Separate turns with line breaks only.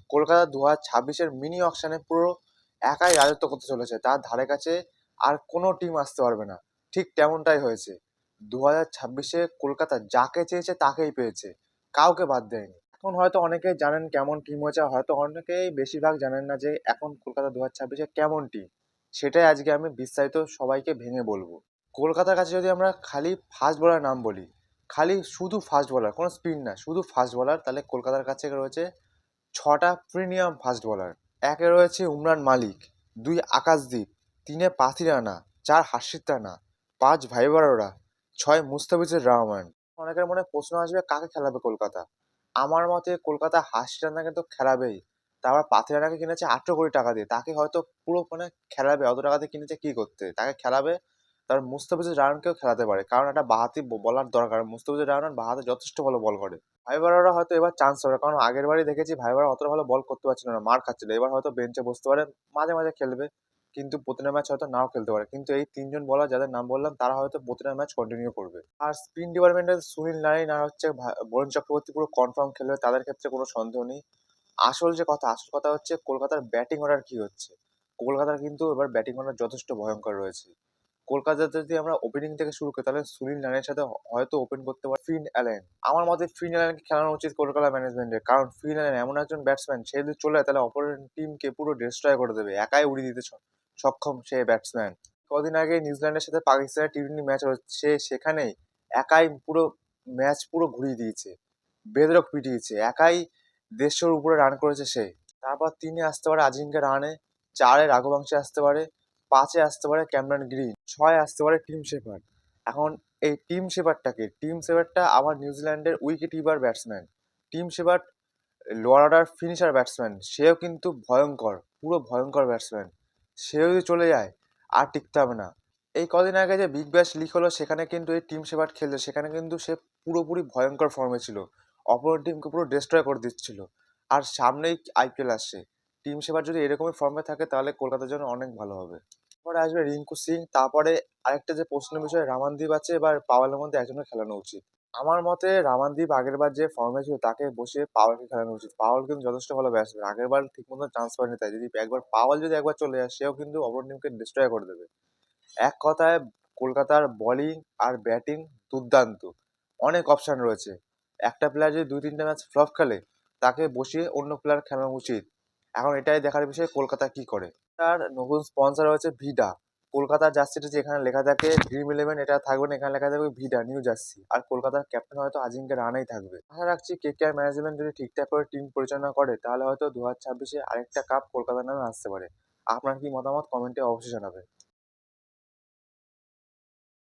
Kolkata 2026-এর mini অকশনে পুরো একাই রাজত্ব করতে চলেছে, তার ধারে কাছে আর কোনো টিম আসতে পারবে না। ঠিক তেমনটাই হয়েছে। 2026-এ কলকাতা যাকে চেয়েছে তাকেই পেয়েছে, কাউকে বাদ দেয়নি। এখন হয়তো অনেকেই জানেন কেমন টিম হয়েছে, হয়তো অনেকেই বেশিরভাগ জানেন না যে এখন কলকাতা 2026-এ কেমন টিম। সেটাই আজকে আমি বিস্তারিত সবাইকে ভেঙে বলবো। কলকাতার কাছে যদি আমরা খালি ফাস্ট বোলার নাম বলি, খালি শুধু ফাস্ট বোলার, কোনো স্পিন না, শুধু ফাস্ট বোলার, তাহলে কলকাতার কাছে রয়েছে 6টা প্রিমিয়াম ফাস্ট বোলার। একে রয়েছে উমরান মালিক, 2 আকাশদীপ, 3 পাথি রানা, 4 হার্ষিত রানা, 5 ভাইবার আরোরা, 6 মুস্তাফিজুর রহমান। অনেকের মনে প্রশ্ন আসবে কাকে খেলাবে কলকাতা। আমার মতে কলকাতা হার্ষিত রানাকে তো খেলাবেই, তারপর পাথি রানাকে কিনেছে 18 কোটি টাকা দিয়ে, তাকে হয়তো পুরো খেলাবে। অত টাকা দিয়ে কিনেছে কি করতে, তাকে খেলাবে। তার মুস্তাফিজুর রহমানকেও খেলাতে পারে, কারণ একটা বাহাতি বলার দরকার। মুস্তাফিজুর রহমান বাহাতে যথেষ্ট ভালো বল করে। ভাইবারারা হয়তো এবার চান্স পাবে, কারণ আগের বারই দেখেছি ভাইবারা অতটা ভালো বল করতে পারছিল না, মার খাচ্ছিল। এবার হয়তো বেঞ্চে বসতে পারে, মাঝে মাঝে খেলবে, কিন্তু প্রতিটা ম্যাচ হয়তো নাও খেলতে পারে। কিন্তু এই তিনজন বলার যাদের নাম বললাম তারা হয়তো প্রতিটা ম্যাচ কন্টিনিউ করবে। আর স্পিন ডিপার্টমেন্টে সুনীল নারিন আর হচ্ছে বরুণ চক্রবর্তী পুরো কনফার্ম খেলবে, তাদের ক্ষেত্রে কোনো সন্দেহ নেই। আসল কথা হচ্ছে কলকাতার ব্যাটিং অর্ডার কি হচ্ছে। কলকাতার কিন্তু এবার ব্যাটিং অর্ডার যথেষ্ট ভয়ঙ্কর রয়েছে। কলকাতাতে যদি আমরা ওপেনিং থেকে শুরু করি, তাহলে সুনীল নারিনের সাথে হয়তো ওপেন করতে পারে ফিন অ্যালেন। আমার মতে ফিন অ্যালেনকে খেলানো উচিত কলকাতা ম্যানেজমেন্টের, কারণ ফিন অ্যালেন এমন একজন ব্যাটসম্যান, সে যদি চলে যায় তাহলে অপোনেন্ট টিমকে পুরো ডিস্ট্রয় করে দেবে, একাই উড়িয়ে দিতে সক্ষম সে ব্যাটসম্যান। কদিন আগে নিউজিল্যান্ডের সাথে পাকিস্তানের টি-20 ম্যাচ হচ্ছে, সেখানেই একাই পুরো ম্যাচ পুরো ঘুরিয়ে দিয়েছে, বেধড়ক পিটিয়েছে, একাই 150-এর উপরে রান করেছে সে। তারপর 3-এ আসতে পারে আজিঙ্কা রাহানে, 4-এ রাঘবংশী আসতে পারে, 5-এ আসতে পারে ক্যামেরন গ্রিন, 6-এ আসতে পারে টিম শেফার্ড। এখন এই টিম শেফার্ডটা আবার নিউজিল্যান্ডের wicket keeper batsman. Team shepherd lower order finisher batsman, সেও কিন্তু ভয়ঙ্কর, পুরো ভয়ঙ্কর ব্যাটসম্যান। সেও যদি চলে যায় আর টিকতে হবে না। এই কদিন আগে যে বিগ ব্যাশ লিগ হলো, সেখানে কিন্তু এই টিম শেফার্ড খেলছে, সেখানে কিন্তু সে পুরোপুরি ভয়ঙ্কর ফর্মে ছিল, অপর টিমকে পুরো ডিস্ট্রয় করে দিচ্ছিল। আর সামনেই আইপিএল আসছে, টিম শেফার্ড যদি এরকমই ফর্মে থাকে তাহলে কলকাতার জন্য অনেক ভালো হবে। তারপরে আসবে রিঙ্কু সিং, তারপরে আরেকটা যে প্রশ্ন বিষয় রামানদীপ আছে, এবার পাওয়ালের মধ্যে একজনের খেলানো উচিত। আমার মতে রামানদীপ আগের বার যে ফর্মে ছিল তাকে বসিয়ে পাওয়ালকে খেলানো উচিত। পাওয়াল কিন্তু যথেষ্ট ভালো ব্যাটসম্যান, আগের বার ঠিক মতো চান্স পায়নি, তাই যদি পাওয়াল যদি একবার চলে যায় সেও কিন্তু অপর টিমকে ডিস্ট্রয় করে দেবে। এক কথায় কলকাতার বোলিং আর ব্যাটিং দুর্দান্ত, অনেক অপশন রয়েছে। একটা প্লেয়ার যদি 2-3টে ম্যাচ ফ্লপ খেলে, তাকে বসিয়ে অন্য প্লেয়ার খেলানো উচিত। এখন এটাই দেখার বিষয় কলকাতা কি করে। তার নতুন স্পন্সর হচ্ছে ভিডা। কলকাতার জার্সিটা যেখানে লেখা থাকে ড্রিম 11, এটা থাকবে না, এখানে লেখা থাকবে ভিডা নিউ জার্সি। আর কলকাতার ক্যাপ্টেন হয়তো আজিঙ্কা রানাই থাকবে। আশা রাখছি কেকেআর ম্যানেজমেন্ট যদি ঠিকঠাক করে টিম পরিচালনা করে, তাহলে হয়তো 2026-এ আরেকটা কাপ কলকাতার নামে আসতে পারে। আপনার কি মতামত কমেন্টে অবশ্যই জানাবেন।